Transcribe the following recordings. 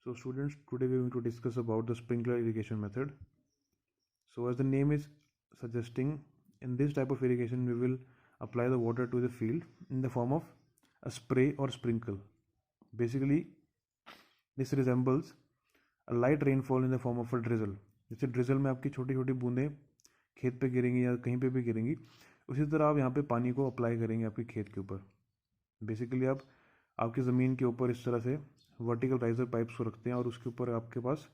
So students, today we are going to discuss about the sprinkler irrigation method. So as the name is suggesting, in this type of irrigation we will apply the water to the field in the form of a spray or sprinkle. Basically this resembles a light rainfall in the form of a drizzle. जैसे drizzle में आपकी छोटी छोटी बूंदें खेत पे गिरेंगी या कहीं पे भी गिरेंगी, उसी तरह आप यहाँ पे पानी को अप्लाई करेंगे आपके खेत के ऊपर. बेसिकली आप आपकी ज़मीन के ऊपर इस तरह से वर्टिकल राइजर पाइप्स को रखते हैं और उसके ऊपर आपके पास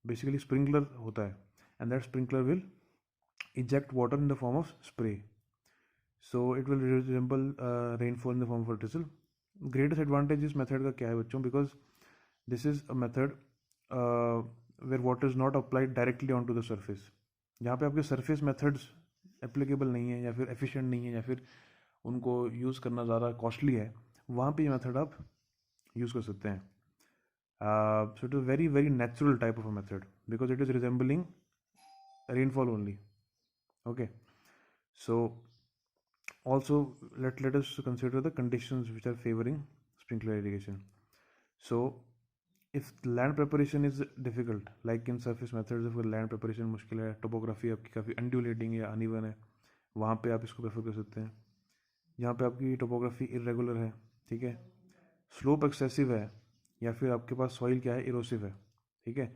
बेसिकली स्प्रिंकलर होता है, and that sprinkler will eject water in the form of spray. So it will resemble rainfall in the form of a drizzle. Greatest advantage इस मेथड का क्या है बच्चों? Because this is a method where water is not applied directly on to the surface. जहाँ पे आपके surface methods applicable नहीं है या फिर एफिशिएंट नहीं है या फिर उनको यूज़ करना ज़्यादा कॉस्टली है, वहाँ पे ये मेथड आप यूज़ कर सकते हैं. So it is very very natural type of a method because it is resembling rainfall only. Okay, so also let us consider the conditions which are favoring sprinkler irrigation. So if land preparation is difficult, like in surface methods, if land preparation मुश्किल है, topography आपकी काफ़ी अनड्यूलेटिंग या uneven है, वहाँ पे आप इसको प्रेफर कर सकते हैं. यहाँ पे आपकी टोपोग्राफी इरेगुलर है, ठीक है, स्लोप एक्सेसिव है, या फिर आपके पास सॉइल क्या है, इरोसिव है. ठीक है,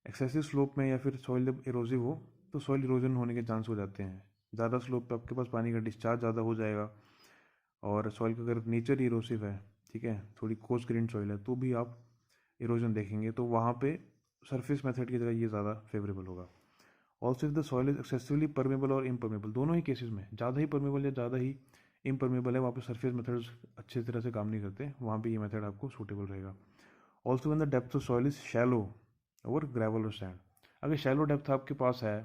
एक्सेसिव स्लोप में या फिर सॉइल जब इरोसिव हो तो सॉइल इरोजन होने के चांस हो जाते हैं. ज़्यादा स्लोप पे आपके पास पानी का डिस्चार्ज ज़्यादा हो जाएगा, और सॉइल का अगर नेचर इरोसिव है, ठीक है, थोड़ी कोर्स ग्रेन्ड सॉइल है, तो भी आप इरोजन देखेंगे. तो वहाँ पे सरफेस मेथड की जगह ये ज़्यादा फेवरेबल होगा. Also if the soil is excessively permeable और इम्परमेबल, दोनों ही केसेस में ज़्यादा ही परमेबल या ज़्यादा ही इम्परमेबल है, वहाँ पे सरफेस मेथड्स अच्छे तरह से काम नहीं करते, वहाँ पे ये मेथड आपको सूटेबल रहेगा. Also when the depth of soil is shallow और ग्रेवल और सैंड, अगर शैलो डेप्थ आपके पास है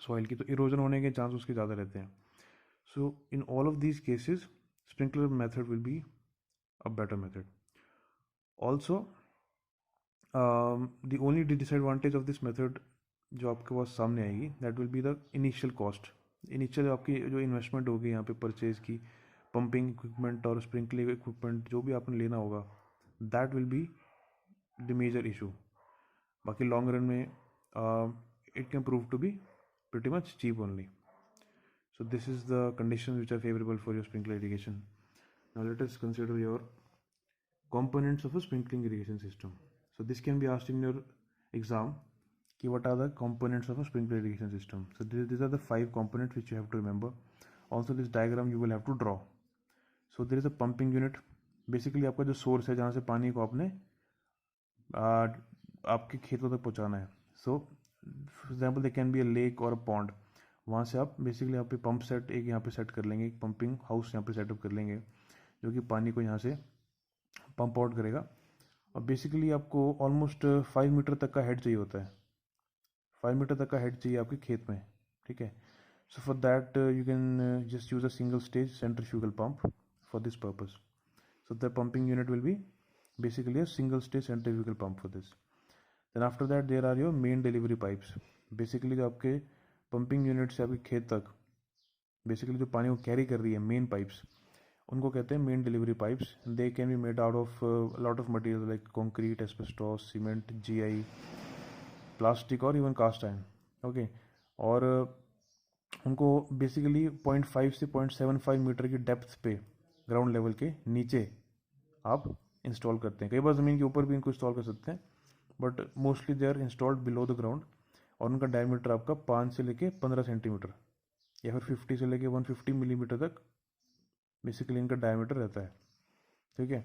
सॉइल की तो इरोजन होने के चांस उसके ज़्यादा रहते हैं. So in all of these cases sprinkler method will be a better method. Also the only disadvantage of this method जो आपके पास सामने आएगी, that will be the initial cost. Initial आपकी जो इन्वेस्टमेंट होगी यहाँ पे परचेज की, पंपिंग इक्विपमेंट और स्प्रिंकलिंग इक्विपमेंट जो भी आपने लेना होगा, that will be the major issue. बाकी लॉन्ग रन में it can prove to be pretty much cheap only. So this is the conditions which are favorable for your sprinkler irrigation. Now let us consider your components of a sprinkling irrigation system. So this can be asked in your exam, what are the components of a sprinkler irrigation system. So these are the 5 components which you have to remember. Also this diagram you will have to draw. So there is a pumping unit. Basically आपका जो source है जहाँ से पानी को आपने आपके खेतों तक पहुँचाना है. So for example they can be a lake और अ पॉन्ड. वहाँ से आप बेसिकली यहाँ पे पंप सेट एक यहाँ पे सेट कर लेंगे, एक पंपिंग हाउस यहाँ पे सेटअप कर लेंगे जो कि पानी को यहाँ से पंप आउट करेगा. और बेसिकली आपको ऑलमोस्ट 5 मीटर तक का हेड चाहिए होता है, 5 मीटर तक का हेड चाहिए आपके खेत में. ठीक है, so for that you can just use a single stage centrifugal pump for this purpose. So the pumping unit will be basically a single stage centrifugal pump for this. Then after that there are your main delivery pipes. Basically जो आपके pumping unit से आपके खेत तक basically जो पानी को carry कर रही है मेन पाइप्स, उनको कहते हैं main delivery pipes. They can be made out of lot of material like concrete, asbestos, cement, GI, plastic और इवन कास्ट आयरन. ओके, और उनको बेसिकली 0.5 से 0.75 मीटर की डेप्थ पे ग्राउंड लेवल के नीचे आप इंस्टॉल करते हैं. कई बार ज़मीन के ऊपर भी इनको इंस्टॉल कर सकते हैं, but mostly they are installed below the ground. और उनका डायमीटर आपका 5 से लेके 15 सेंटीमीटर या फिर 50 से लेके 150 मिलीमीटर तक बेसिकली इनका डायमीटर रहता है. ठीक है,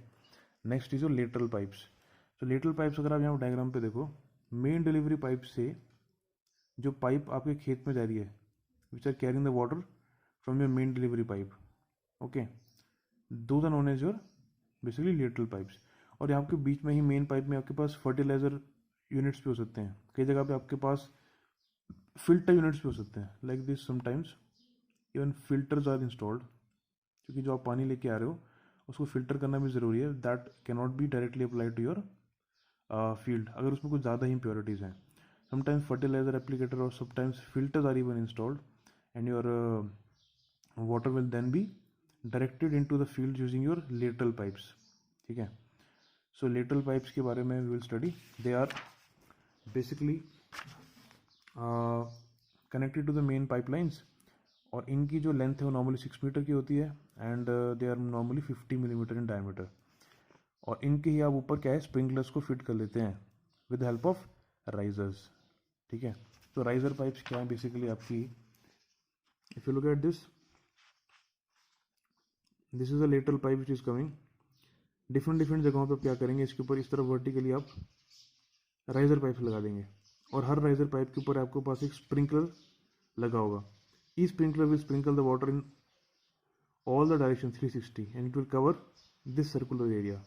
नेक्स्ट इज जो लेटरल पाइप्स. तो लेटरल पाइप्स अगर आप यहाँ डायग्राम पे देखो, मेन डिलीवरी पाइप से जो पाइप आपके खेत में जा रही है, which are carrying the water from your main delivery pipe. Okay, those are known as your basically lateral pipes. और यहाँ के बीच में ही मेन पाइप में आपके पास फर्टिलाइजर यूनिट्स भी हो सकते हैं. कई जगह पे आपके पास फिल्टर यूनिट्स भी हो सकते हैं like this. Sometimes even filters are installed, क्योंकि जो आप पानी लेके आ रहे हो उसको फिल्टर करना भी ज़रूरी है. That can not be directly apply to your field अगर उसमें कुछ ज़्यादा ही इम्प्योरिटीज़ हैं. समटाइम्स फर्टिलाइजर एप्लीकेटर और sometimes filters are even installed, and your water will then be directed into the field using your lateral pipes. ठीक है, सो lateral pipes के बारे में we will study. They are basically connected to the main pipelines, और इनकी जो length है वो नॉर्मली 6 मीटर की होती है and they are normally 50 millimetre in diameter. और इनके ही आप ऊपर क्या है स्प्रिंकलर्स को फिट कर लेते हैं विद हेल्प ऑफ राइजर्स. ठीक है. तो राइजर पाइप्स क्या है बेसिकली आपकी, if you look at this is a lateral pipe which is coming. Different जगहों पे आप क्या करेंगे, इसके ऊपर इस तरह वर्टिकली आप राइजर पाइप लगा देंगे, और हर राइजर पाइप के ऊपर आपके पास एक स्प्रिंकलर लगा होगा. ई sprinkler will sprinkle the water in all the direction 360 and it will cover this circular area.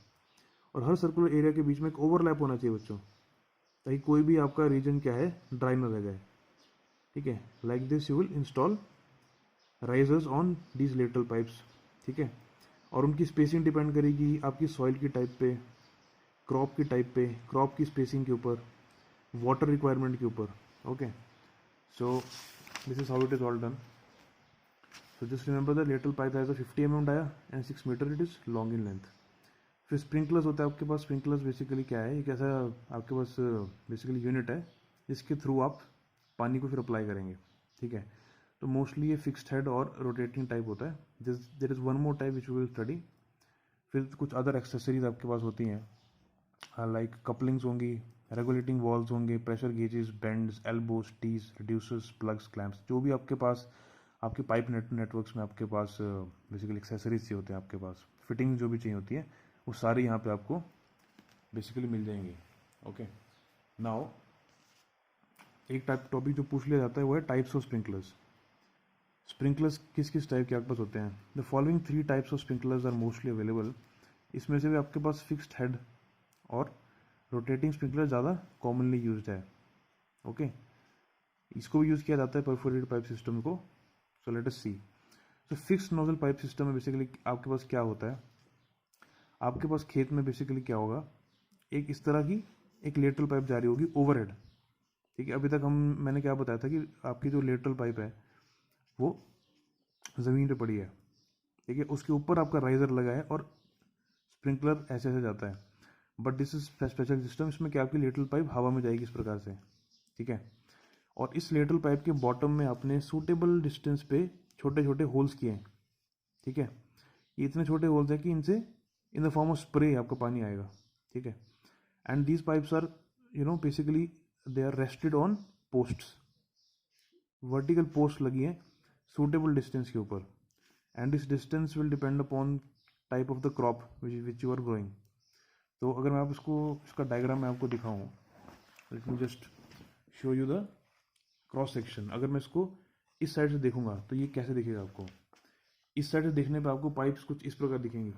और हर सर्कुलर एरिया के बीच में एक ओवरलैप होना चाहिए बच्चों, ताकि कोई भी आपका रीजन क्या है ड्राई ना रह जाए. ठीक है. Like this you will install risers on these lateral pipes. ठीक है. और उनकी स्पेसिंग डिपेंड करेगी आपकी सॉइल की टाइप पे, क्रॉप की टाइप पे, क्रॉप की स्पेसिंग के ऊपर, वाटर रिक्वायरमेंट के ऊपर. Okay. So this is how it is all done. So just remember the lateral pipe has a 50 mm dia and 6 metre it is long in length. फिर sprinklers होता है आपके पास. Sprinklers basically क्या है, एक ऐसा आपके पास बेसिकली यूनिट है जिसके थ्रू आप पानी को फिर अप्लाई करेंगे. ठीक है. तो मोस्टली ये फिक्स्ड हेड और रोटेटिंग टाइप होता है. There is one more type which we will study. फिर कुछ अदर एक्सेसरीज आपके पास होती हैं, लाइक कपलिंग्स होंगी, रेगुलेटिंग वॉल्स होंगे, pressure gauges, bends, elbows, tees, reducers, plugs, clamps. जो भी आपके पास आपके पाइप नेटवर्क्स में आपके पास बेसिकली एक्सेसरीज चाहिए होते हैं, आपके पास फिटिंग जो भी चाहिए होती है वो सारी यहाँ पे आपको बेसिकली मिल जाएंगी. ओके. नाउ एक टॉपिक जो पूछ लिया जाता है वो है टाइप्स ऑफ स्प्रिंकलर्स. स्प्रिंकलर्स किस किस टाइप के आपके पास होते हैं. The following 3 types of sprinklers are mostly available. इसमें से भी आपके पास फिक्स्ड हेड और रोटेटिंग स्प्रिंकलर ज़्यादा कॉमनली यूज्ड है. ओके. इसको भी यूज़ किया जाता है परफोरेटेड पाइप सिस्टम को. So let us see. So fixed nozzle pipe system में बेसिकली आपके पास क्या होता है, आपके पास खेत में बेसिकली क्या होगा, एक इस तरह की एक लेटरल पाइप जा रही होगी ओवरहेड. ठीक है. अभी तक मैंने क्या बताया था कि आपकी जो लेटरल पाइप है वो ज़मीन पे पड़ी है. ठीक है. उसके ऊपर आपका राइजर लगा है और स्प्रिंकलर ऐसे ऐसे जाता है. But this is special system. इसमें क्या आपकी लेटरल पाइप हवा में जाएगी इस प्रकार से. ठीक है. और इस लेटरल पाइप के बॉटम में आपने सूटेबल डिस्टेंस पे छोटे छोटे होल्स किए हैं. ठीक है. ये इतने छोटे होल्स हैं कि इनसे in the form of spray आपका पानी आएगा. ठीक है. And these pipes are basically they are rested on posts. Vertical post लगी है सूटेबल डिस्टेंस के ऊपर, and this distance will depend upon type of the crop which you are growing. तो अगर मैं आप इसका डायग्राम मैं आपको दिखाऊँ, let me just show you the cross section. अगर मैं इसको इस साइड से देखूंगा तो ये कैसे दिखेगा आपको. इस साइड से देखने पे आपको पाइप्स कुछ इस प्रकार दिखेंगी.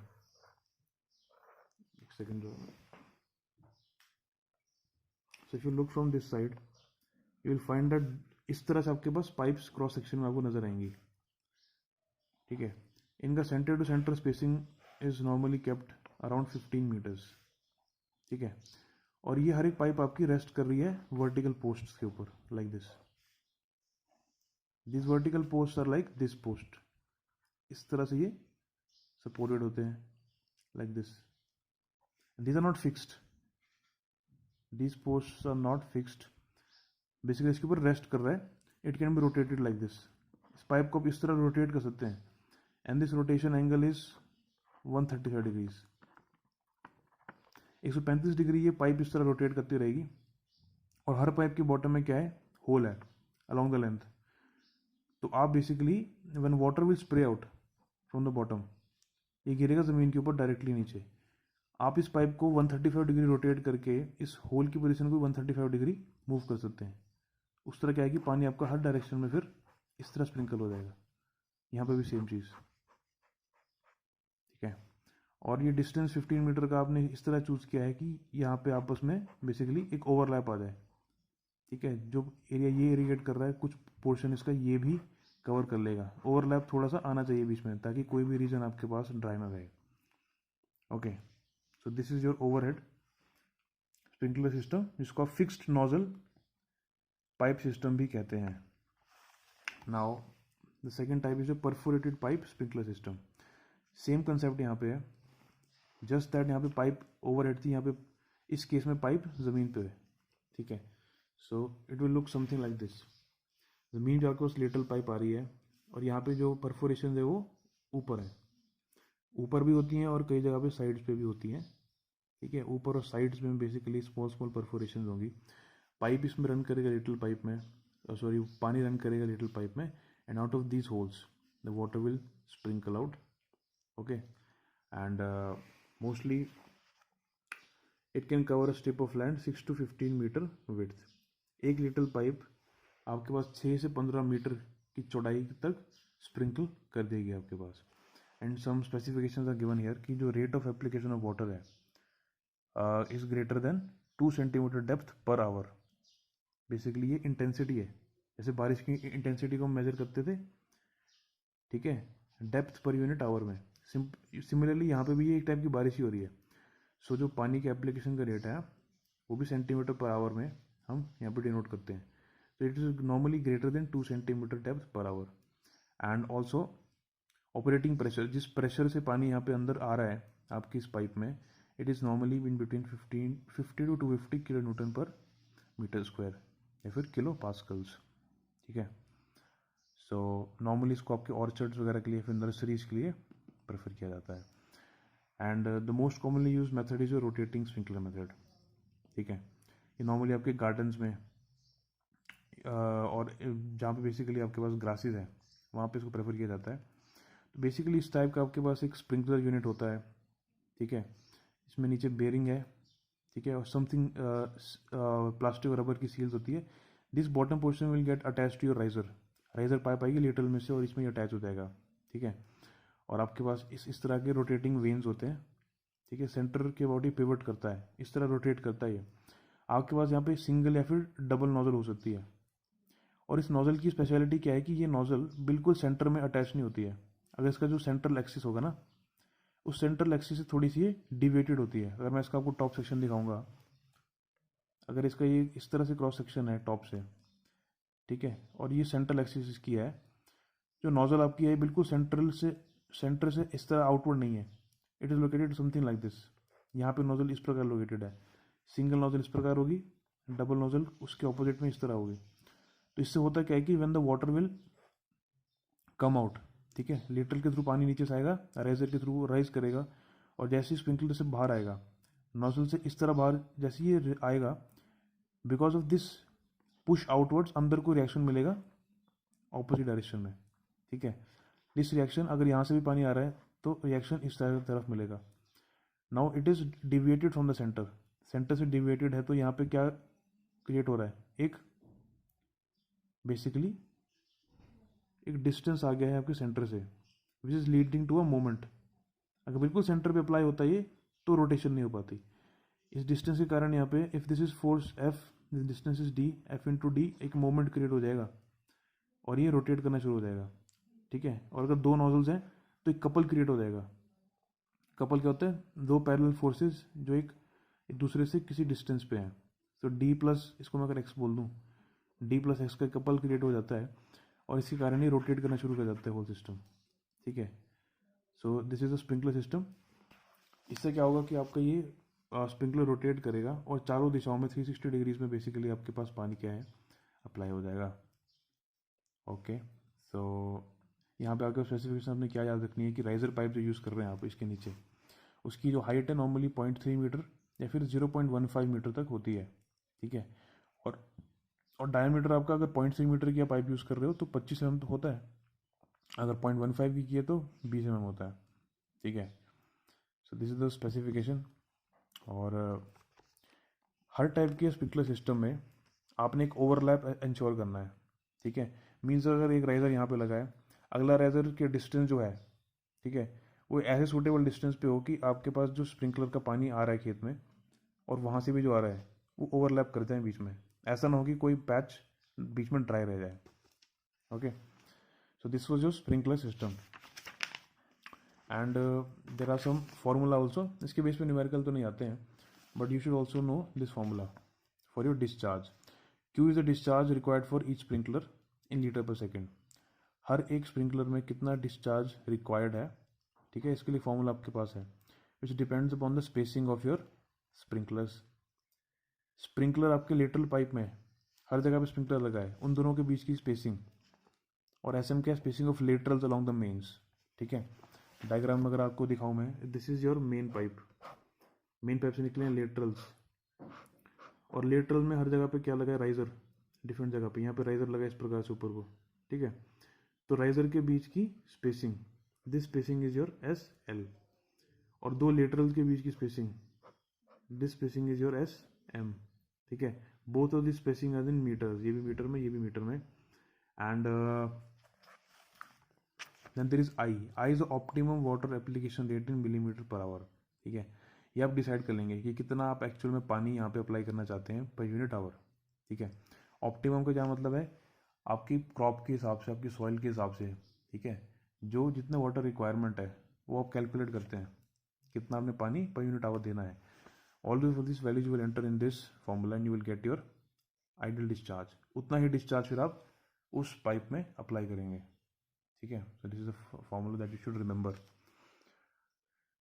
एक second. So if you look from this side you will find that इस तरह से आपके पास पाइप्स क्रॉस सेक्शन में आपको नजर आएंगी. ठीक है. इनका centre to centre spacing is normally kept around 15 metres. ठीक है. और ये हर एक पाइप आपकी रेस्ट कर रही है वर्टिकल पोस्ट्स के ऊपर like this. This vertical post are like this post. इस तरह से ये सपोर्टेड होते हैं like this. These are not fixed. These post are not fixed. Basically इसके ऊपर रेस्ट कर रहा है. It can be rotated like this. इस पाइप को आप इस तरह रोटेट कर सकते हैं and this rotation angle is 135 degrees. 135 degree ये पाइप इस तरह रोटेट करती रहेगी. और हर पाइप के बॉटम में क्या है, होल है अलॉन्ग द लेंथ. तो आप basically when water will spray out from the bottom, ये गिरेगा ज़मीन के ऊपर डायरेक्टली नीचे. आप इस पाइप को 135 डिग्री रोटेट करके इस होल की पोजीशन को 135 डिग्री मूव कर सकते हैं. उस तरह क्या है कि पानी आपका हर डायरेक्शन में फिर इस तरह स्प्रिंकल हो जाएगा. यहाँ पे भी सेम चीज़. ठीक है. और ये डिस्टेंस 15 मीटर का आपने इस तरह चूज़ किया है कि यहाँ पे आपस में बेसिकली एक ओवरलैप आ जाए. ठीक है. जो एरिया ये इरिगेट कर रहा है कुछ पोर्शन इसका ये भी कवर कर लेगा. ओवरलैप थोड़ा सा आना चाहिए बीच में ताकि कोई भी रीजन आपके पास ड्राई ना रहे. Okay. So this is your overhead sprinkler system, जिसको आप फिक्स्ड नोजल पाइप सिस्टम भी कहते हैं. Now the second type is a perforated pipe sprinkler system. Same concept यहाँ पे है. जस्ट दैट यहाँ पे पाइप ओवरहेड थी, यहाँ पे इस केस में पाइप ज़मीन पे है, ठीक है। So it will look something like this. ज़मीन पे आपको लिटिल पाइप आ रही है और यहाँ पे जो परफोरेशन है वो ऊपर है, ऊपर भी होती हैं और कई जगह पे साइड्स पे भी होती हैं, ठीक है। ऊपर और साइड्स में बेसिकली स्मॉल स्मॉल परफोरेशन होंगी। पाइप इसमें रन करेगा लिटिल पाइप में, सॉरी पानी रन करेगा लिटिल पाइप में, and out of these holes the water will sprinkle out, okay. And mostly it can cover a strip of land 6 to 15 metre width. एक little pipe आपके पास 6 से 15 metre की चौड़ाई तक स्प्रिंकल कर देगी आपके पास। And some specifications are given here कि जो rate of application of water है is greater than 2 centimetre depth per hour. Basically ये इंटेंसिटी है, जैसे बारिश की इंटेंसिटी को हम मेजर करते थे, ठीक है, डेप्थ पर यूनिट आवर में। सिमिलरली यहाँ पे भी ये एक टाइप की बारिश ही हो रही है। सो जो पानी के एप्लीकेशन का रेट है वो भी सेंटीमीटर पर आवर में हम यहाँ पे डिनोट करते हैं। तो it is normally greater than 2 centimetre depth per our. And also operating pressure, जिस प्रेशर से पानी यहाँ पे अंदर आ रहा है आपकी इस पाइप में, it is normally in between 50 to 250 kilo Newton पर मीटर स्क्वायर या फिर किलो पास्कल्स, ठीक है। सो नॉर्मली इसको आपके ऑर्चर्ड्स वगैरह के लिए फिर नर्सरीज के लिए प्रेफर किया जाता है। And the most commonly use method is your rotating sprinkler method, ठीक है। ये नॉर्मली आपके गार्डन्स में और जहाँ पे बेसिकली आपके पास ग्रासेस हैं वहाँ पे इसको प्रेफर किया जाता है। तो बेसिकली इस टाइप का आपके पास एक स्प्रिंकलर यूनिट होता है, ठीक है। इसमें नीचे बेरिंग है, ठीक है, और समथिंग प्लास्टिक और रबर की सील्स होती है। This bottom portion will get attach to your riser pipe आएगी लिटल में से और इसमें अटैच हो जाएगा, ठीक है। और आपके पास इस तरह के रोटेटिंग वेन्स होते हैं, ठीक है। सेंटर के बॉडी पिवट करता है, इस तरह रोटेट करता है ये। आपके पास यहाँ पे सिंगल या फिर डबल नोजल हो सकती है। और इस नोजल की स्पेशलिटी क्या है कि ये नोजल बिल्कुल सेंटर में अटैच नहीं होती है। अगर इसका जो सेंट्रल एक्सिस होगा ना, उस सेंट्रल एक्सिस से थोड़ी सी डिविएटेड होती है। अगर मैं इसका आपको टॉप सेक्शन दिखाऊंगा, अगर इसका ये इस तरह से क्रॉस सेक्शन है टॉप से, ठीक है, और ये सेंट्रल एक्सिस इसकी है, जो नोजल आपकी है बिल्कुल सेंटर से इस तरह आउटवर्ड नहीं है। It is located something like this. यहाँ पे नोजल इस प्रकार लोकेटेड है, सिंगल नोजल इस प्रकार होगी, डबल नोजल उसके ऑपोजिट में इस तरह होगी। तो इससे होता क्या है कि when the water will come out, ठीक है, लेटरल के थ्रू पानी नीचे से आएगा, रेजर के थ्रू राइज करेगा, और जैसे ही स्प्रिंकलर से बाहर आएगा नोजल से इस तरह बाहर जैसे ये आएगा, because of this push outwards अंदर को रिएक्शन मिलेगा ऑपोजिट डायरेक्शन में, ठीक है। दिस रिएक्शन अगर यहाँ से भी पानी आ रहा है तो रिएक्शन इस तरफ मिलेगा। Now it is deviated from the centre से डिविएटेड है, तो यहाँ पे क्या क्रिएट हो रहा है, एक बेसिकली एक डिस्टेंस आ गया है आपके सेंटर से, which is leading to a moment. अगर बिल्कुल सेंटर पे अप्लाई होता है ये तो रोटेशन नहीं हो पाती। इस डिस्टेंस के कारण यहाँ पे if this is force F, this distance is D, F into D, एक मोमेंट क्रिएट हो जाएगा और ये रोटेट करना शुरू हो जाएगा, ठीक है। और अगर दो नोजल्स हैं तो एक कपल क्रिएट हो जाएगा। कपल क्या होता है, दो पैरेलल फोर्सेस जो एक दूसरे से किसी डिस्टेंस पे हैं। तो डी प्लस, इसको मैं अगर एक्स बोल दूँ, डी प्लस एक्स का कपल क्रिएट हो जाता है और इसी कारण ही रोटेट करना शुरू कर जाता है होल सिस्टम, ठीक है। So this is a sprinkler system. इससे क्या होगा कि आपका ये स्प्रिंकलर रोटेट करेगा और चारों दिशाओं में 360 डिग्रीज में बेसिकली आपके पास पानी क्या है, अप्लाई हो जाएगा, ओके। सो यहाँ पे आपके स्पेसिफिकेशन आपने क्या याद रखनी है कि राइजर पाइप जो यूज़ कर रहे हैं आप इसके नीचे, उसकी जो हाइट है नॉर्मली 0.3 मीटर या फिर 0.15 मीटर तक होती है, ठीक है। और डायमीटर आपका अगर 0.3 मीटर की पाइप यूज़ कर रहे हो तो 25 mm तो होता है, अगर 0.15 की है तो 20 mm होता है, ठीक है। So this is the specification. और हर टाइप के स्प्रिंकलर सिस्टम में आपने एक ओवरलैप इंश्योर करना है, ठीक है। मीन्स अगर एक राइजर यहाँ पे लगा है, अगला राइजर के डिस्टेंस जो है, ठीक है, वो ऐसे सूटेबल डिस्टेंस पे हो कि आपके पास जो स्प्रिंकलर का पानी आ रहा है खेत में और वहाँ से भी जो आ रहा है वो ओवरलैप कर जाए बीच में। ऐसा ना हो कि कोई पैच बीच में ड्राई रह जाए, okay. So this was your sprinkler system and there are some formula also. इसके बेस पे न्यूमेरिकल तो नहीं आते हैं, but you should also know this formula for your discharge. Q is the discharge required for each sprinkler in litre per second. हर एक sprinkler में कितना डिस्चार्ज रिक्वायर्ड है, ठीक है, इसके लिए फॉर्मूला आपके पास है, which depends upon the spacing of your sprinklers. Sprinkler आपके लेटरल पाइप में हर जगह पे स्प्रिंकलर लगा है, उन दोनों के बीच की स्पेसिंग, और एसएम क्या spacing of laterals along the mains. ठीक है, डायग्राम में अगर आपको दिखाऊं मैं, this is your main pipe, main pipe से निकले हैं लेटरल्स, और लेटरल में हर जगह पे क्या लगा है, राइजर, डिफरेंट जगह पे, यहाँ पे राइजर लगा है इस प्रकार से ऊपर को। ठीक है, तो राइजर के बीच की spacing, this spacing is your S L, और दो लेटरल्स के बीच की spacing, this spacing is your S M. ठीक है, both of this spacing as in metres, ये भी मीटर में, ये भी मीटर में। And then there is I, I is optimum water application rate in millimetre per hour. ठीक है, ये आप डिसाइड कर लेंगे कि कितना आप एक्चुअल में पानी यहाँ पे अप्लाई करना चाहते हैं पर यूनिट आवर। ठीक है, ऑप्टिमम का क्या मतलब है, आपकी क्रॉप के हिसाब से, आपकी सॉइल के हिसाब से। ठीक है, जो जितना वाटर रिक्वायरमेंट है वो आप कैलकुलेट करते हैं, कितना आपने पानी पर यूनिट आवर देना है। Always for this values will enter in this formula and you will get your ideal discharge. उतना ही डिस्चार्ज फिर आप उस पाइप में अप्लाई करेंगे। ठीक है, so this is a formula that you should remember.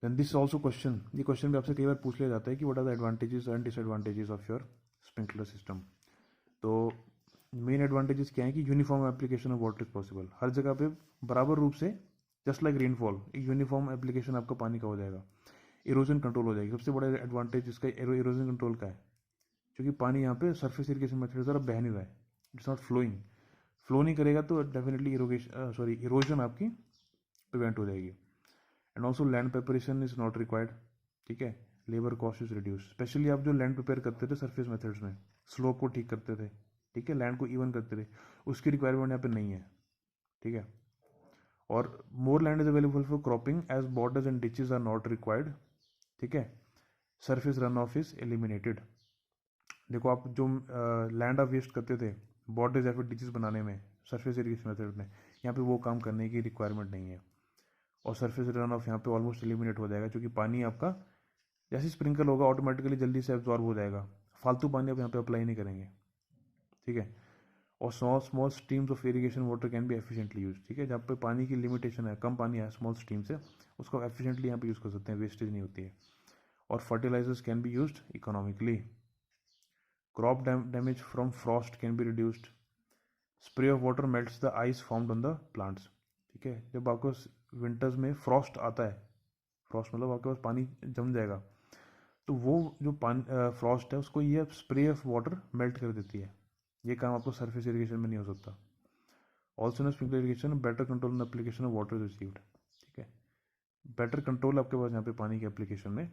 Then this also question, ये question भी आपसे कई बार पूछ लिया जाता है कि what are the advantages and disadvantages of your sprinkler system. तो मेन एडवांटेजेस क्या है कि uniform application of water is possible, हर जगह पे बराबर रूप से, जस्ट लाइक रेनफॉल, एक यूनिफॉर्म एप्लीकेशन आपका पानी का हो जाएगा। इरोजन कंट्रोल हो जाएगी, सबसे बड़ा एडवांटेज इसका इरोजन कंट्रोल का है, क्योंकि पानी यहाँ पे सरफेस इरिगेशन मेथड द्वारा बह नहीं रहा है, इट्स नॉट फ्लोइंग, फ्लो नहीं करेगा तो डेफिनेटली इरोजन आपकी प्रिवेंट हो जाएगी। And also land preparation is not required. ठीक है, labour cost is reduce, specially आप जो लैंड प्रिपेयर करते थे सरफेस मेथड्स में, स्लोप को ठीक करते थे, ठीक है, लैंड को इवन करते थे, उसकी रिक्वायरमेंट यहाँ पे नहीं है। ठीक है, और more land is available for cropping as borders and ditches are not required. ठीक है, surface run off is eliminated. देखो आप जो लैंड आप वेस्ट करते थे बॉर्डर्स या फिर डिचेस बनाने में सरफेस इरिगेशन मेथड में, यहाँ पे वो काम करने की रिक्वायरमेंट नहीं है, और सरफेस रन ऑफ यहाँ पे ऑलमोस्ट एलिमिनेट हो जाएगा, क्योंकि पानी आपका जैसे स्प्रिंकल होगा ऑटोमेटिकली जल्दी से एब्जॉर्ब हो जाएगा, फालतू पानी आप यहाँ पे अप्लाई नहीं करेंगे। ठीक है, और small streams of irrigation water can be efficiently use. ठीक है, जहाँ पे पानी की लिमिटेशन है, कम पानी है स्मॉल स्ट्रीम से, उसको एफिशिएंटली यहाँ पे यूज़ कर सकते हैं, वेस्टेज नहीं होती है। और fertilizers can be used economically. Crop damage from frost can be reduced. Spray of water melts the ice formed on the plants. ठीक है, जब आपको विंटर्स में फ्रॉस्ट आता है, फ्रॉस्ट मतलब आपके पास पानी जम जाएगा, तो वो जो पानी फ्रॉस्ट है उसको ये स्प्रे ऑफ वाटर मेल्ट कर देती है। ये काम आपको सरफेस इरिगेशन में नहीं हो सकता। Also in sprinkler irrigation better control in application of water received. ठीक है, बेटर कंट्रोल आपके पास यहाँ पे पानी के एप्लीकेशन में,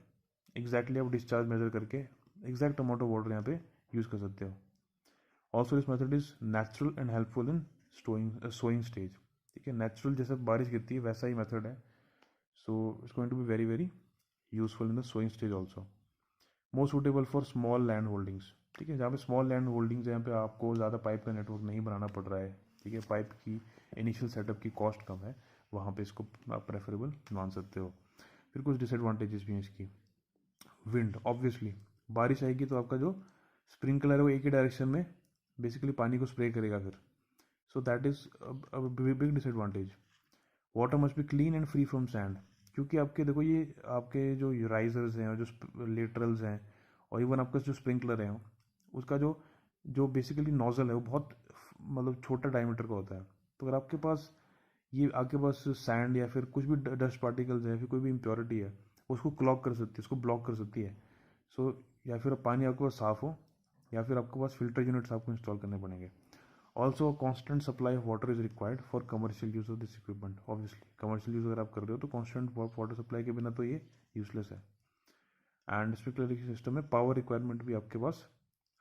एग्जैक्टली आप डिस्चार्ज मेजर करके एग्जैक्ट अमाउंट ऑफ वाटर यहाँ पे यूज़ कर सकते हो। Also this method is natural and helpful in sowing stage. ठीक है, नेचुरल जैसे बारिश गिरती है वैसा ही मेथड है, so it's going to be very very useful in the sowing stage also. Most suitable for small land holdings. ठीक है, जहाँ पे स्मॉल लैंड होल्डिंग्स है, यहाँ पे आपको ज़्यादा पाइप का नेटवर्क नहीं बनाना पड़ रहा है। ठीक है, पाइप की इनिशियल सेटअप की कॉस्ट कम है, वहाँ पे इसको आप प्रेफरेबल मान सकते हो। फिर कुछ डिसएडवांटेजेस भी हैं इसकी। विंड, ऑब्वियसली बारिश आएगी तो आपका जो स्प्रिंकलर है वो एक ही डायरेक्शन में बेसिकली पानी को स्प्रे करेगा फिर, so that is big disadvantage. Water must be clean and free from sand, क्योंकि आपके देखो ये आपके जो राइजर्स हैं और जो लेटरल्स हैं और इवन आपका जो स्प्रिंकलर है उसका जो जो बेसिकली नोजल है वो बहुत मतलब छोटा डायमीटर का होता है, तो अगर आपके पास ये आपके पास सैंड या फिर कुछ भी डस्ट पार्टिकल्स है, फिर कोई भी इम्प्योरिटी है, उसको क्लॉग कर सकती है, उसको ब्लॉक कर सकती है। सो या फिर पानी आपके पास साफ़ हो या फिर आपके पास फिल्टर यूनिट्स आपको इंस्टॉल करने पड़ेंगे। Also constant supply of water is required for commercial use of this equipment. Obviously commercial use अगर आप कर रहे हो तो कॉन्स्टेंट वाटर सप्लाई के बिना तो ये यूजलेस है। एंड स्प्रिंकलर सिस्टम में पावर रिक्वायरमेंट भी आपके पास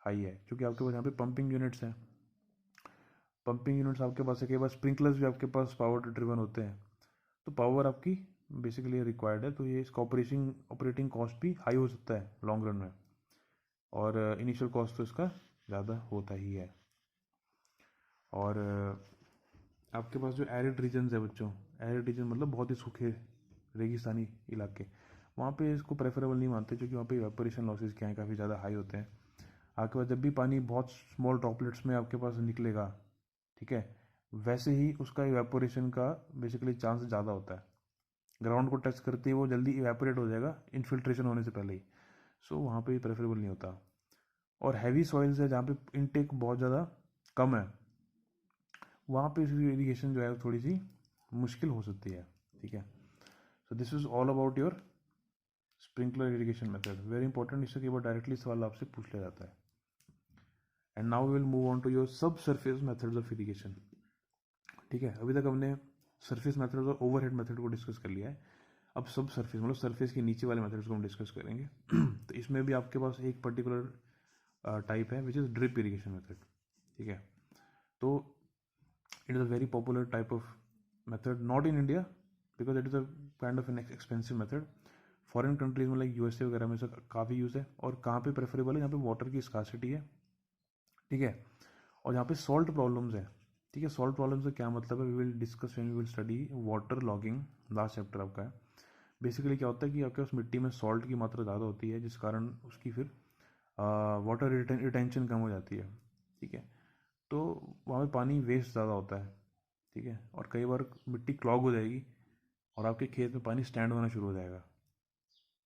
हाई है, क्योंकि आपके पास यहाँ पे पंपिंग यूनिट्स हैं, पंपिंग यूनिट्स आपके पास है, कई बार स्प्रिंकलर्स भी आपके पास पावर ड्रिवन होते हैं, तो पावर आपकी बेसिकली रिक्वायर्ड है, तो ये इसका ऑपरेटिंग कॉस्ट भी हाई हो सकता है लॉन्ग रन में, और इनिशियल कॉस्ट तो इसका ज़्यादा होता ही है। और आपके पास जो एरिड रीजन्स है बच्चों, एरिड रीजन मतलब बहुत ही सूखे रेगिस्तानी इलाके, वहाँ पे इसको प्रेफरेबल नहीं मानते, क्योंकि वहाँ पे इवेपोरेशन लॉसेस क्या है काफ़ी ज़्यादा हाई होते हैं। आपके पास जब भी पानी बहुत स्मॉल ड्रॉपलेट्स में आपके पास निकलेगा, ठीक है, वैसे ही उसका इवेपोरेशन का बेसिकली चांस ज़्यादा होता है। ग्राउंड को टच करते ही वो जल्दी इवेपोरेट हो जाएगा इन्फिल्ट्रेशन होने से पहले ही, सो वहाँ पे प्रेफरेबल नहीं होता। और हैवी सॉइल्स है जहाँ पे इनटेक बहुत ज़्यादा कम है, वहाँ पे इरीगेशन जो है थोड़ी सी मुश्किल हो सकती है, ठीक है। So this is all about your sprinkler irrigation method, very important, इससे कई बार डायरेक्टली सवाल आपसे पूछ लिया जाता है। And now we will move on to your sub surface methods of irrigation, ठीक है। अभी तक हमने सरफेस मेथड्स और ओवरहेड मेथड को डिस्कस कर लिया है, अब सब सरफेस मतलब सरफेस के नीचे वाले मेथड्स को हम डिस्कस करेंगे। तो इसमें भी आपके पास एक पर्टिकुलर टाइप है which is drip irrigation method, ठीक है। तो it is a very popular type of method, not in India because it is a kind of an expensive method. Foreign countries में लाइक यूएसए वगैरह में इसका काफ़ी use है, और कहाँ पे प्रेफरेबल है, जहाँ पे वाटर की स्कार्सिटी है, ठीक है, और जहाँ पे सॉल्ट प्रॉब्लम्स है, ठीक है। सॉल्ट प्रॉब्लम से क्या मतलब है, we will discuss when we will study water logging, last chapter आपका है। बेसिकली क्या होता है कि आपके पास मिट्टी में सॉल्ट की मात्रा ज़्यादा होती है, जिस कारण उसकी फिर वाटर रिटेंशन कम हो जाती है, ठीक है। तो वहाँ पे पानी वेस्ट ज़्यादा होता है, ठीक है, और कई बार मिट्टी क्लॉग हो जाएगी और आपके खेत में पानी स्टैंड होना शुरू हो जाएगा,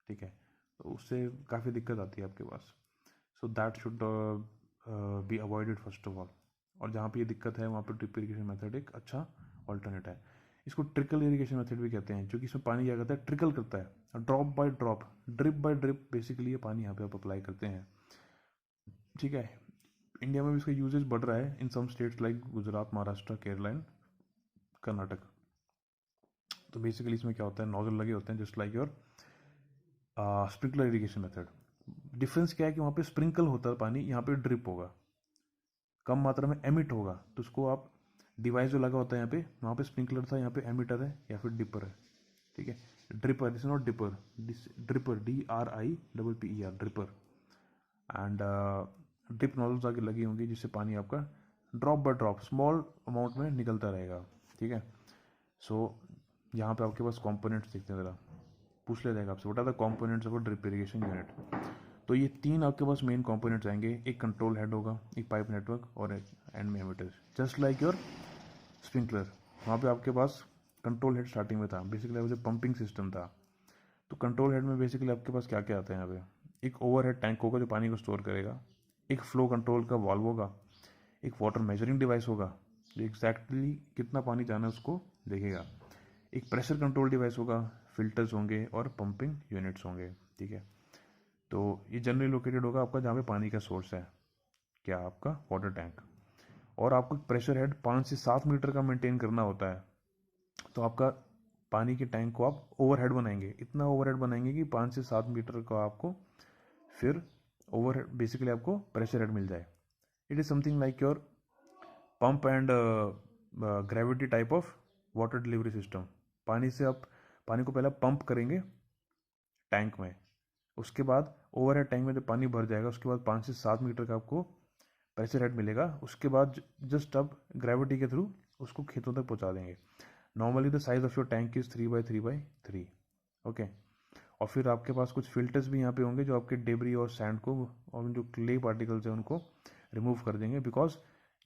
ठीक है। तो उससे काफ़ी दिक्कत आती है आपके पास, so that should be avoided first of all. और जहाँ पे ये दिक्कत है वहाँ पे ड्रिप इरीगेशन मेथड एक अच्छा ऑल्टरनेट है। इसको ट्रिकल इरीगेशन मेथड भी कहते हैं, क्योंकि इसमें पानी क्या करता है, ट्रिकल करता है, drop by drop, drip by drip, basically ये पानी यहाँ पे आप अप्लाई करते हैं, ठीक है। इंडिया में भी इसका यूजेज बढ़ रहा है in some states like Gujarat, Maharashtra, Kerala and Karnataka. तो बेसिकली इसमें क्या होता है, नोजल लगे होते हैं just like your sprinkler irrigation method. Difference क्या है कि वहाँ पे स्प्रिंकल होता है पानी, यहाँ पे ड्रिप होगा, कम मात्रा में एमिट होगा। तो उसको आप डिवाइस जो लगा होता है यहाँ पे, वहाँ पे स्प्रिंकलर था, यहाँ पे एमिटर है या फिर डिपर है, ठीक है। Dripper, this not dipper, this dripper, DRIPPER, dripper. And drip nozzles आगे लगी होंगी जिससे पानी आपका drop by drop small amount में निकलता रहेगा, ठीक है। सो यहाँ पे आपके पास कॉम्पोनेंट्स दिखते हैं, ज़रा पूछ लिया जाएगा आपसे, what are the components of a drip irrigation unit. तो ये तीन आपके पास मेन कंपोनेंट्स आएंगे, एक कंट्रोल हेड होगा, एक पाइप नेटवर्क और एक एंड में emitters, just like your sprinkler. वहाँ पे आपके पास कंट्रोल हेड स्टार्टिंग में था, बेसिकली वो जो पंपिंग सिस्टम था। तो कंट्रोल हेड में बेसिकली आपके पास क्या क्या आता है यहाँ पे, एक ओवरहेड टैंक होगा जो पानी को स्टोर करेगा, एक फ्लो कंट्रोल का वाल्व होगा, एक वाटर मेजरिंग डिवाइस होगा जो एग्जैक्टली कितना पानी जाना है उसको देखेगा, एक प्रेशर कंट्रोल डिवाइस होगा, फिल्टर्स होंगे और पंपिंग यूनिट्स होंगे, ठीक है। तो ये जनरली लोकेटेड होगा आपका जहाँ पे पानी का सोर्स है, क्या आपका वाटर टैंक। और आपको प्रेशर हेड 5 से 7 मीटर का मेंटेन करना होता है। तो आपका पानी के टैंक को आप ओवरहेड बनाएंगे, इतना ओवरहेड बनाएंगे कि 5 से 7 मीटर का आपको फिर ओवर बेसिकली आपको प्रेशर हेड मिल जाए। It is something like your pump and gravity type of water delivery system. पानी से आप पानी को पहले पंप करेंगे टैंक में, उसके बाद ओवरहेड टैंक में जब पानी भर जाएगा उसके बाद 5 से 7 मीटर का आपको प्रेशर हेड मिलेगा, उसके बाद जस्ट आप ग्रेविटी के थ्रू उसको खेतों तक पहुंचा देंगे। Normally the size of your tank is 3x3x3, okay. और फिर आपके पास कुछ फिल्टर्स भी यहाँ पे होंगे जो आपके डेबरी और सैंड को और जो क्ले पार्टिकल्स हैं उनको रिमूव कर देंगे, because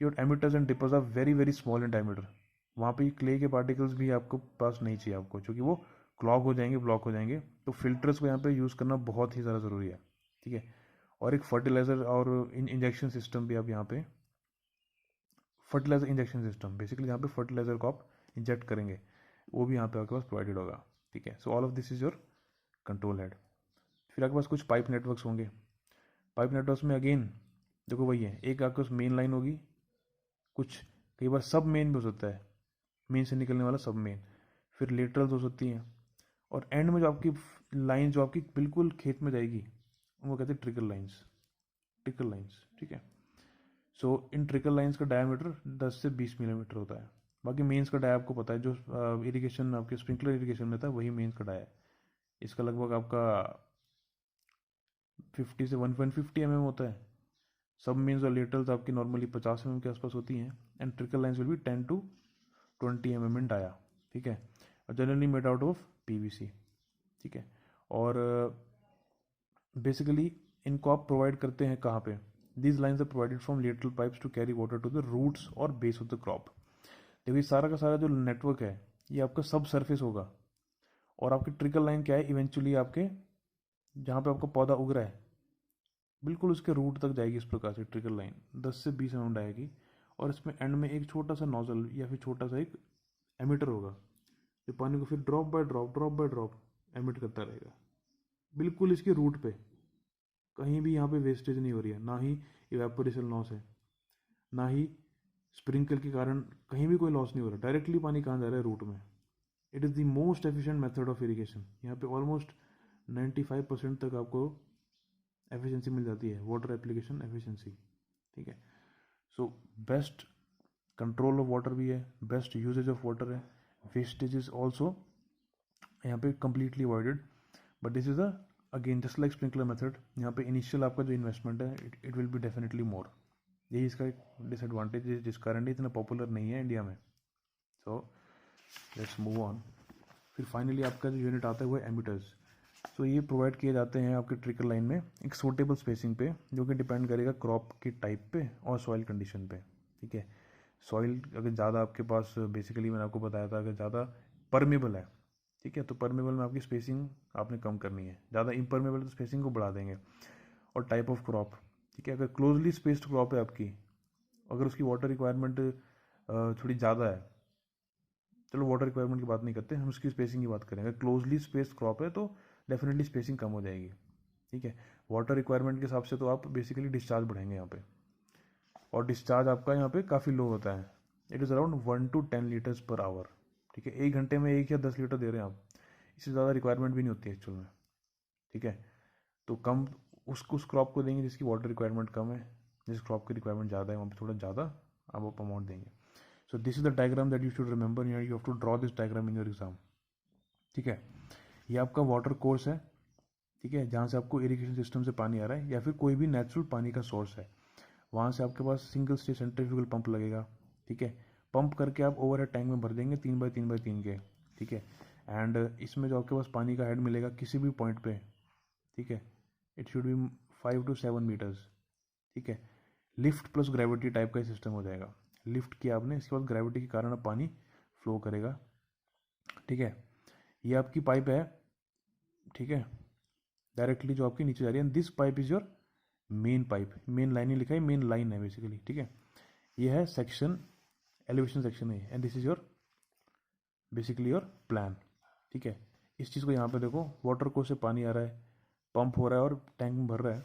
your emitters and dippers are very very small in diameter. वहाँ पे क्ले के पार्टिकल्स भी आपको पास नहीं चाहिए आपको, क्योंकि वो क्लॉग हो जाएंगे, ब्लॉक हो जाएंगे। तो फिल्टर्स को यहाँ पे यूज़ करना बहुत ही ज़्यादा ज़रूरी है, ठीक है। और एक फर्टिलाइज़र और इंजेक्शन सिस्टम भी आप यहाँ पे, फर्टिलाइजर इंजेक्शन सिस्टम बेसिकली यहाँ पे फर्टिलाइजर को आप इंजेक्ट करेंगे, वो भी यहाँ पे आपके पास प्रोवाइडेड होगा, ठीक है। So all of this is your control head. फिर आपके पास कुछ पाइप नेटवर्क्स होंगे। पाइप नेटवर्क्स में अगेन देखो वही है, एक आपके पास मेन लाइन होगी, कुछ कई बार सब मेन भी हो सकता है, मेन से निकलने वाला सब मेन, फिर लेटरल्स हो सकती हैं, और एंड में जो आपकी लाइन जो आपकी बिल्कुल खेत में जाएगी वो कहते हैं ट्रिकल लाइन्स, ट्रिकल लाइन्स, ठीक है। सो इन ट्रिकल लाइन्स का डायमीटर 10 से 20 मिलीमीटर होता है। बाकी मेंस का डाया आपको पता है, जो इरिगेशन आपके स्प्रिंकलर इरिगेशन में था वही मेंस का डाया है। इसका लगभग आपका 50 से 1.50 mm होता है। सब मेंस और लेटरल्स आपकी नॉर्मली 50 mm के आसपास होती हैं, and trickle lines will be 10 to 20 mm in dia, ठीक है, और generally made out of PVC, ठीक है। और बेसिकली इनको आप प्रोवाइड करते हैं कहाँ पे, these lines are provided from lateral pipes to carry water to the roots और बेस ऑफ द क्रॉप। देखो ये सारा का सारा जो नेटवर्क है ये आपका सब सरफेस होगा, और आपकी ट्रिकल लाइन क्या है, इवेंचुअली आपके जहाँ पे आपका पौधा उग रहा है बिल्कुल उसके रूट तक जाएगी। इस प्रकार से ट्रिकल लाइन 10 से 20 राउंड आएगी, और इसमें एंड में एक छोटा सा नोजल या फिर छोटा सा एक एमिटर होगा जो पानी को फिर ड्रॉप बाय ड्रॉप एमिट करता रहेगा बिल्कुल इसके रूट पे। कहीं भी यहाँ पे वेस्टेज नहीं हो रही है, ना ही इवेपोरेशन लॉस है, ना ही स्प्रिंकल के कारण कहीं भी कोई लॉस नहीं हो रहा। डायरेक्टली पानी कहाँ जा रहा है, रूट में। It is the most efficient method of irrigation. यहाँ पे ऑलमोस्ट 95% तक आपको एफिशिएंसी मिल जाती है, वाटर एप्लीकेशन एफिशिएंसी। ठीक है, so best control of water भी है, बेस्ट यूजेज ऑफ वाटर है, वेस्टेज इज ऑल्सो यहाँ पे completely avoided. But this is again just like sprinkler method, यहाँ पे इनिशियल आपका जो इन्वेस्टमेंट है it will be definitely more. यही इसका एक डिसएडवांटेज है जिस कारण इतना पॉपुलर नहीं है इंडिया में। So let's move on. फिर फाइनली आपका जो यूनिट आता है वो है एमिटर्स। सो ये प्रोवाइड किए जाते हैं आपके ट्रिकल लाइन में एक सूटेबल स्पेसिंग पे, जो कि डिपेंड करेगा क्रॉप की टाइप पे और सॉइल कंडीशन पे। ठीक है, सॉइल अगर ज़्यादा आपके पास, बेसिकली मैंने आपको बताया था, अगर ज़्यादा परमेबल है, ठीक है, तो परमेबल में आपकी स्पेसिंग आपने कम करनी है। ज़्यादा इम्परमेबल तो स्पेसिंग को बढ़ा देंगे। और टाइप ऑफ क्रॉप, ठीक है, अगर क्लोजली स्पेस्ड क्रॉप है आपकी, अगर उसकी वाटर रिक्वायरमेंट थोड़ी ज़्यादा है, चलो वाटर रिक्वायरमेंट की बात नहीं करते, हम उसकी स्पेसिंग की बात करें। अगर क्लोजली स्पेस्ड क्रॉप है तो डेफिनेटली स्पेसिंग कम हो जाएगी। ठीक है, वाटर रिक्वायरमेंट के हिसाब से तो आप बेसिकली डिस्चार्ज बढ़ाएंगे यहाँ पे, और डिस्चार्ज आपका यहाँ पे काफ़ी लो होता है। It is around 1 to 10 litres पर आवर। ठीक है, 1 घंटे में 1 या 10 लीटर दे रहे हैं आप, इससे ज़्यादा रिक्वायरमेंट भी नहीं होती है एक्चुअल में। ठीक है, तो कम उस क्रॉप को देंगे जिसकी वाटर रिक्वायरमेंट कम है, जिस क्रॉप की रिक्वायरमेंट ज़्यादा है वहाँ पे थोड़ा ज़्यादा आप अमाउंट देंगे। So this is the diagram that you should remember, you have to draw this diagram in your exam. ठीक है, ये आपका वाटर कोर्स है। ठीक है, जहाँ से आपको इरिगेशन सिस्टम से पानी आ रहा है या फिर कोई भी नेचुरल पानी का सोर्स है, वहाँ से आपके पास सिंगल स्टेज सेंट्रीफ्यूगल पंप लगेगा। ठीक है, पंप करके आप ओवर हेड टैंक में भर देंगे 3x3x3 के। ठीक है, एंड इसमें जो आपके पास पानी का हेड मिलेगा किसी भी पॉइंट पे, ठीक है, it should be 5 to 7 metres. ठीक है, लिफ्ट प्लस ग्रेविटी टाइप का सिस्टम हो जाएगा। लिफ्ट किया आपने, इसके बाद ग्रेविटी के कारण अब पानी फ्लो करेगा। ठीक है, ये आपकी पाइप है। ठीक है, डायरेक्टली जो आपकी नीचे जा रही है, this pipe is your main pipe. Main line ही लिखा है, मेन लाइन है बेसिकली। ठीक है, ये है सेक्शन, एलिवेशन सेक्शन है, and this is your basically your plan. ठीक है, इस चीज़ को यहाँ पे देखो, वाटर को से पानी आ रहा है, पंप हो रहा है और टैंक में भर रहा है।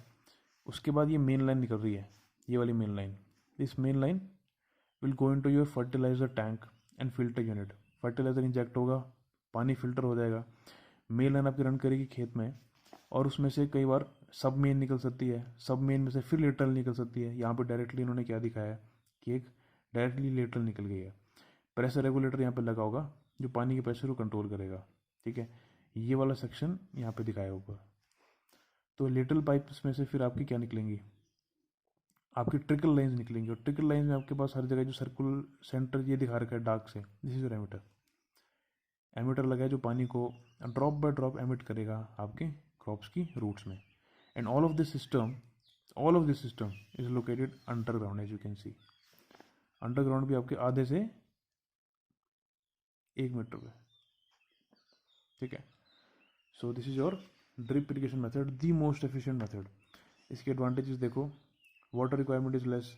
उसके बाद ये मेन लाइन निकल रही है, ये वाली main line. This main line will go into your fertilizer tank and filter unit. Fertilizer inject होगा, पानी फिल्टर हो जाएगा, मेन लाइन आपकी रन करेगी खेत में, और उसमें से कई बार सब मेन निकल सकती है, सब मेन में से फिर लेटरल निकल सकती है। यहाँ पे डायरेक्टली इन्होंने क्या दिखाया है कि एक डायरेक्टली लेटरल निकल गई है। प्रेशर रेगुलेटर यहाँ पे लगा होगा जो पानी के प्रेशर को कंट्रोल करेगा। ठीक है, ये वाला सेक्शन यहाँ पे दिखाया ऊपर। तो लिटिल पाइप्स में से फिर आपकी क्या निकलेंगी, आपकी ट्रिकल लाइंस निकलेंगी, और ट्रिकल लाइंस में आपके पास हर जगह जो सर्कुलर सेंटर ये दिखा रखा है डार्क से, this is your emitter. Emitter लगा है जो पानी को ड्रॉप बाय ड्रॉप एमिट करेगा आपके क्रॉप्स की रूट्स में। And all of this system is located underground, as you can see. Underground भी आपके आधे से 1 मीटर पे। ठीक है, so this is your drip irrigation method, the most efficient method. इसके एडवांटेजेस देखो, वाटर रिक्वायरमेंट इज लेस,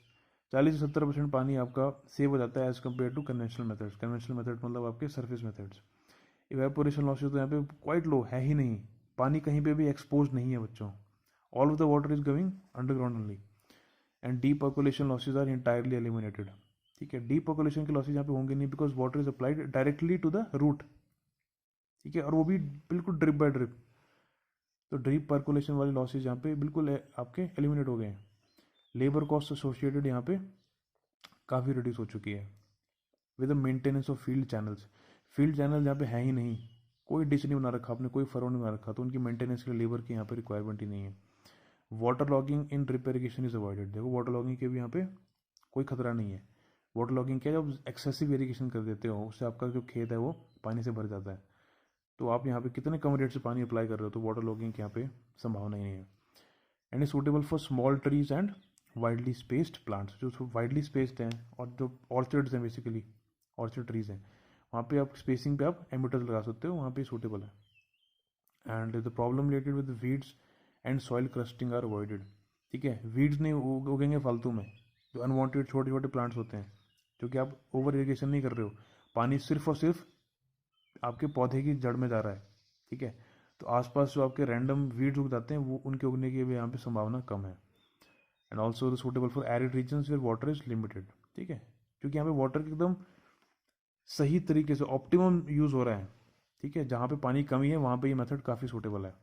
40 से 70% पानी आपका सेव हो जाता है as compare to conventional methods. Conventional method मतलब आपके सरफेस मेथड्स। इवेपोरेशन लॉसेज तो यहाँ पे क्वाइट लो है ही नहीं, पानी कहीं पे भी एक्सपोज नहीं है बच्चों, all of the water is going underground only. And deep percolation losses are entirely eliminated. ठीक है, डीप पर्कुलेशन के लॉसेज यहाँ पे होंगे नहीं, because water is applied directly to the root. ठीक है, और वो भी बिल्कुल ड्रिप बाय ड्रिप। तो ड्रिप पर्कुलेशन वाले लॉसेज यहाँ पे बिल्कुल आपके एलिमिनेट हो गए हैं। लेबर कॉस्ट एसोसिएटेड यहाँ पे काफ़ी रिड्यूस हो चुकी है with the maintenance of field channels. Field channel यहाँ पे है ही नहीं, कोई डिश नहीं बना रखा आपने, कोई फरो नहीं बना रखा, तो उनकी मेंटेनेंस के लिए लेबर की यहाँ पे रिक्वायरमेंट ही नहीं है। Water logging in drip irrigation is avoided. देखो वाटर लॉगिंग के भी यहाँ पे कोई खतरा नहीं है। वाटर लॉगिंग क्या है, जब एक्सेसिव इरिगेशन कर देते हो उससे आपका जो खेत है वो पानी से भर जाता है, तो आप यहाँ पे कितने कम रेट से पानी अप्लाई कर रहे हो, तो वाटर लॉगिंग की यहाँ पे संभावना ही नहीं है। And is suitable for small trees and widely spaced plants. जो वाइडली स्पेस्ड हैं और जो ऑर्चिड्स हैं, बेसिकली ऑर्चिड ट्रीज हैं, वहाँ पे आप स्पेसिंग पे आप एमिटर्स लगा सकते हो, वहाँ पे सूटेबल है। And the problem related with weeds and soil crusting are avoided. ठीक है, वीड्स नहीं उगेंगे फालतू में, जो अनवांटेड छोटे छोटे प्लांट्स होते हैं, जो कि आप ओवर इरिगेशन नहीं कर रहे हो, पानी सिर्फ और सिर्फ आपके पौधे की जड़ में जा रहा है। ठीक है, तो आसपास जो आपके रैंडम वीड्स उग जाते हैं, वो उनके उगने की भी यहाँ पे संभावना कम है। And also the suitable for arid regions where water is limited. ठीक है, क्योंकि यहाँ पे वाटर की एकदम सही तरीके से ऑप्टिमम यूज़ हो रहा है। ठीक है, जहाँ पे पानी कमी है वहाँ पे ये मेथड काफ़ी सूटेबल है,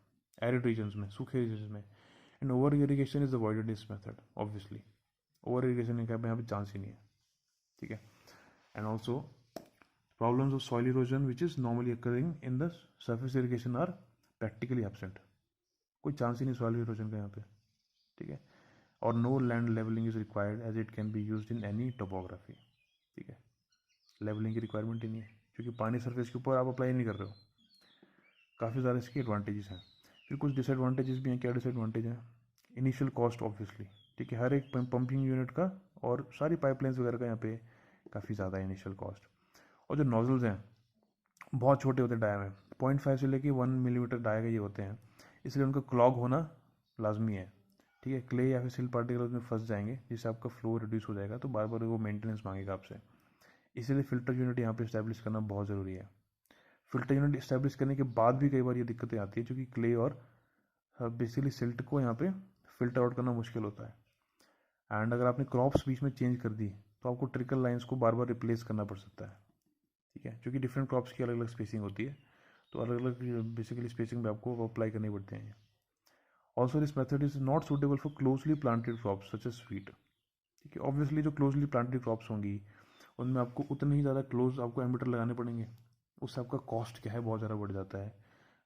एरिड रीजन्स में, सूखे रीजन्स में। And over irrigation is avoided this method obviously, over irrigation का यहाँ पे चांस ही नहीं है। ठीक है, and also problems of soil erosion which is normally occurring in the surface irrigation are practically absent। कोई चांस ही नहीं सॉइल इरोजन का यहाँ पे। ठीक है, और no land levelling is required as it can be used in any topography. ठीक है, लेवलिंग की रिक्वायरमेंट ही नहीं है, क्योंकि पानी सरफेस के ऊपर आप अप्लाई नहीं कर रहे हो। काफ़ी ज़्यादा इसके एडवांटेजेस हैं। फिर कुछ डिसएडवांटेजेस भी हैं। क्या डिसएडवांटेज हैं? Initial cost obviously. ठीक है, हर एक पंपिंग यूनिट का और सारी पाइपलाइंस वगैरह का यहाँ पे काफ़ी ज़्यादा इनिशियल कॉस्ट। और जो नोजल्स हैं बहुत छोटे होते हैं डाया में, 0.5 से लेके 1 मिलीमीटर डाया के ये होते हैं, इसलिए उनका क्लॉग होना लाजमी है। ठीक है, क्ले या फिर सिल पार्टिकल उसमें फंस जाएंगे, जिससे आपका फ्लो रिड्यूस हो जाएगा, तो बार बार वो मेंटेनेंस मांगेगा आपसे। इसीलिए फिल्टर यूनिट यहाँ पे इस्टेब्लिश करना बहुत ज़रूरी है। फिल्टर यूनिट इस्टेब्लिश करने के बाद भी कई बार ये दिक्कतें आती है, क्योंकि क्ले और बेसिकली सिल्ट को यहाँ पे फिल्टर आउट करना मुश्किल होता है। एंड अगर आपने क्रॉप्स बीच में चेंज कर दी, तो आपको ट्रिकल लाइन्स को बार बार रिप्लेस करना पड़ सकता है। ठीक है, क्योंकि डिफरेंट क्रॉप्स की अलग अलग स्पेसिंग होती है, तो अलग अलग बेसिकली स्पेसिंग में आपको अप्लाई करनी पड़ते हैं। Also this method is not suitable for closely planted crops such as wheat. ठीक है, ऑब्वियसली जो क्लोजली प्लांटेड क्रॉप्स होंगी उनमें आपको उतने ही ज़्यादा क्लोज आपको एमिटर लगाने पड़ेंगे, उससे आपका कॉस्ट क्या है बहुत ज़्यादा बढ़ जाता है।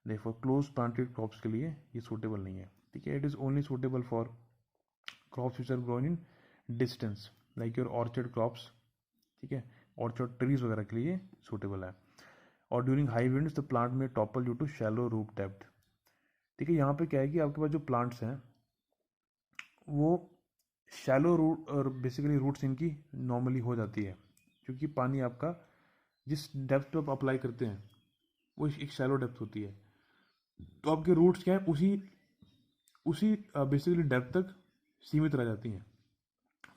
देयरफॉर क्लोज प्लांटेड क्रॉप्स के लिए ये सूटेबल नहीं है। ठीक है, it is only suitable for crops which are grown in distance like your orchard crops. ठीक है, ऑर्चर्ड ट्रीज वगैरह के लिए सूटेबल है। और during high winds the plant में topple due to shallow root depth. ठीक है, यहाँ पे क्या है कि आपके पास जो प्लांट्स हैं वो शैलो रूट और बेसिकली रूट्स इनकी नॉर्मली हो जाती है, क्योंकि पानी आपका जिस डेप्थ पे आप अप्लाई करते हैं वो एक शैलो डेप्थ होती है, तो आपके रूट्स क्या है उसी उसी बेसिकली डेप्थ तक सीमित रह जाती हैं।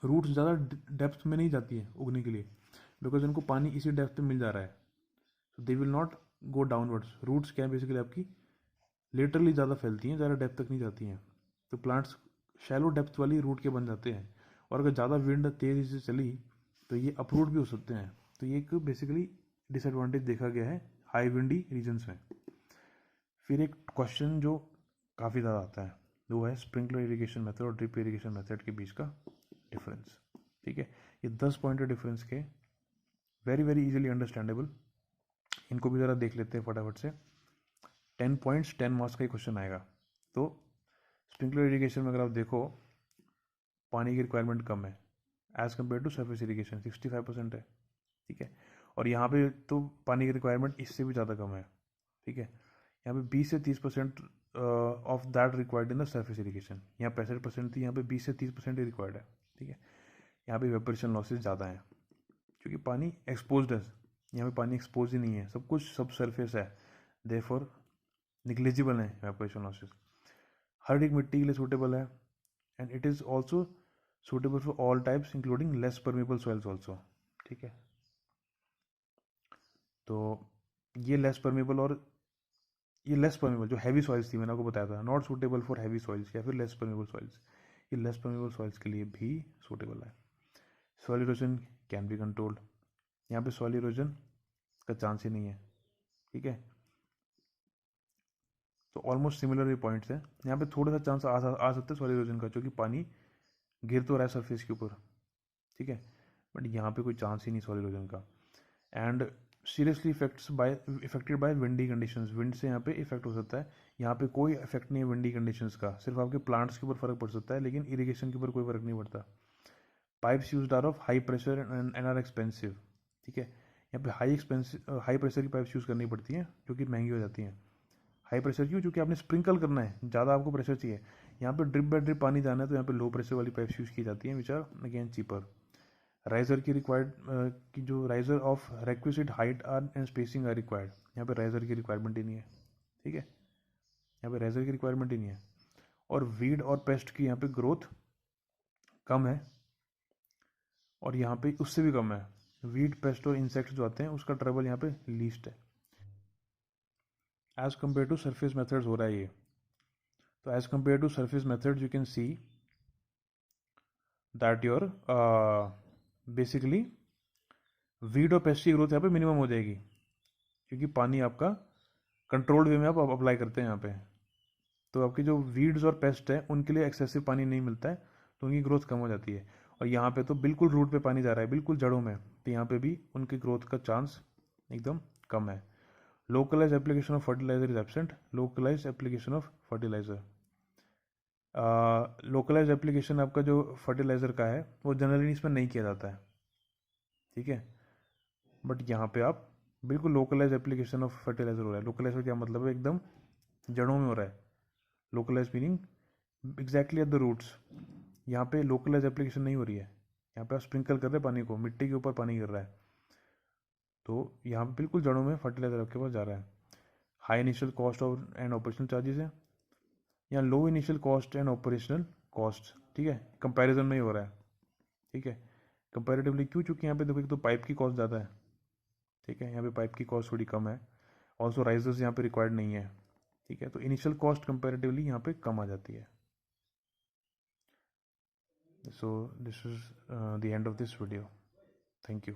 रूट्स ज़्यादा डेप्थ में नहीं जाती हैं उगने के लिए, बिकॉज इनको पानी इसी डेप्थ पे मिल जा रहा है, so they will not go downwards। Roots क्या है बेसिकली आपकी लिटरली ज़्यादा फैलती हैं, ज़्यादा डेप्थ तक नहीं जाती हैं, तो प्लांट्स शैलो डेप्थ वाली रूट के बन जाते हैं। और अगर ज़्यादा विंड तेज़ी से चली तो ये अपरूट भी हो सकते हैं। तो ये एक बेसिकली डिसएडवांटेज देखा गया है हाई विंडी रीजन्स में। फिर एक क्वेश्चन जो काफ़ी ज़्यादा आता है वो है स्प्रिंकलर इरिगेशन मेथड और ड्रिप इरिगेशन मेथड के बीच का डिफरेंस। ठीक है, ये 10 पॉइंट डिफरेंस के वेरी वेरी इजीली अंडरस्टैंडेबल, इनको भी ज़रा देख लेते हैं फटाफट से। 10 पॉइंट्स 10 मार्क्स का ही क्वेश्चन आएगा। तो स्प्रिंकलर इरिगेशन में अगर आप देखो पानी की रिक्वायरमेंट कम है as compare to surface irrigation, 65% है। ठीक है, और यहाँ पे तो पानी की रिक्वायरमेंट इससे भी ज़्यादा कम है। ठीक है, यहाँ पे 20 से 30% of that required in the surface irrigation, यहाँ 65% थी, यहाँ पे 20 से 30% ही रिक्वायर्ड है। ठीक है, यहाँ पे वेपरेशन लॉसेज ज़्यादा हैं, क्योंकि पानी एक्सपोज्ड है, यहाँ पे पानी एक्सपोज ही नहीं है, सब कुछ सब सरफेस है, देयरफॉर निग्लिजिबल है वेपरेशन लॉसेज। हर एक मिट्टी के लिए सूटेबल है, and it is also suitable for all types including less permeable soils also. ठीक है, तो ये लेस परमेबल और ये लेस परमेबल जो हैवी सॉइल्स थी मैंने आपको बताया था, not suitable for heavy soils या फिर लेस परमेबल सॉइल्स, ये लेस परमेबल सॉइल्स के लिए भी सूटेबल है। Soil erosion can be controlled, यहाँ पे सॉइल इरोजन का चांस ही नहीं है। ठीक है, तो ऑलमोस्ट सिमिलर ये पॉइंट्स हैं। यहाँ पे थोड़ा सा चांस आ सकता है सॉइल इरोजन का, क्योंकि पानी गिर तो रहा है सरफेस के ऊपर। ठीक है, बट यहाँ पे कोई चांस ही नहीं सॉइल इरोजन का। And seriously affected by windy conditions, wind से यहाँ पे इफेक्ट हो सकता है। यहाँ पे कोई इफेक्ट नहीं है विंडी कंडीशंस का, सिर्फ आपके प्लांट्स के ऊपर फर्क पड़ सकता है, लेकिन इरिगेशन के ऊपर कोई फर्क नहीं पड़ता। Pipes use are of high pressure and are expensive. ठीक है, यहाँ पे हाई प्रेशर की पाइप्स यूज़ करनी पड़ती हैं, जो कि महंगी हो जाती हैं। हाई प्रेशर क्यों? क्योंकि आपने स्प्रिंकल करना है, ज़्यादा आपको प्रेशर चाहिए। यहाँ पे ड्रिप बाय ड्रिप पानी जाना है, तो यहाँ पे लो प्रेशर वाली पाइप्स यूज़ की जाती हैं, which are again cheaper. Riser की रिक्वायर्ड की जो riser of requisite height are and spacing are required, यहाँ पे राइजर की रिक्वायरमेंट ही नहीं है। ठीक है, यहाँ पे रेजर की रिक्वायरमेंट ही नहीं है। और वीड और पेस्ट की यहाँ पे ग्रोथ कम है, और यहाँ पे उससे भी कम है। वीड, पेस्ट और इंसेक्ट्स जो आते हैं उसका ट्रबल यहाँ पे लीस्ट है as compare to surface methods हो रहा है ये। तो as compare to surface methods you can see that your basically weed और पेस्ट की ग्रोथ यहाँ पे मिनिमम हो जाएगी, क्योंकि पानी आपका कंट्रोल्ड वे में आप अप्लाई करते हैं यहाँ पे। तो आपकी जो वीड्स और पेस्ट है उनके लिए एक्सेसिव पानी नहीं मिलता है, तो उनकी ग्रोथ कम हो जाती है। और यहाँ पे तो बिल्कुल रूट पे पानी जा रहा है, बिल्कुल जड़ों में, तो यहाँ पे भी उनकी ग्रोथ का चांस एकदम कम है। Localize application of fertilizer is absent. Localize application of fertilizer, localize application आपका जो फर्टिलाइजर का है वो जनरली इसमें नहीं किया जाता है, ठीक है। बट यहाँ पे आप बिल्कुल लोकलाइज एप्लीकेशन ऑफ फर्टिलाइजर हो रहा है। लोकलाइज का क्या मतलब है, एकदम जड़ों में हो रहा है। Localize meaning exactly at the roots. यहाँ पे लोकलाइज एप्लीकेशन नहीं हो रही है, यहाँ पे आप स्प्रिंकल कर रहे हैं पानी को, मिट्टी के ऊपर पानी गिर रहा है, तो यहाँ पे बिल्कुल जड़ों में फर्टिलाइजर आपके पास जा रहा है। हाई इनिशियल कॉस्ट और एंड ऑपरेशनल चार्जेस है, यहाँ low initial cost and operational cost, ठीक है, कंपैरिजन में ही हो रहा है, ठीक है। कंपैरेटिवली क्यों, चूँकि यहाँ पे देखो एक तो पाइप की कॉस्ट ज़्यादा है, ठीक है, यहाँ पे पाइप की कॉस्ट थोड़ी कम है। ऑल्सो राइजर्स यहाँ पे रिक्वायर्ड नहीं है, ठीक है, तो इनिशियल कॉस्ट कंपैरेटिवली यहाँ पे कम आ जाती है। So this is the end of this video. Thank you.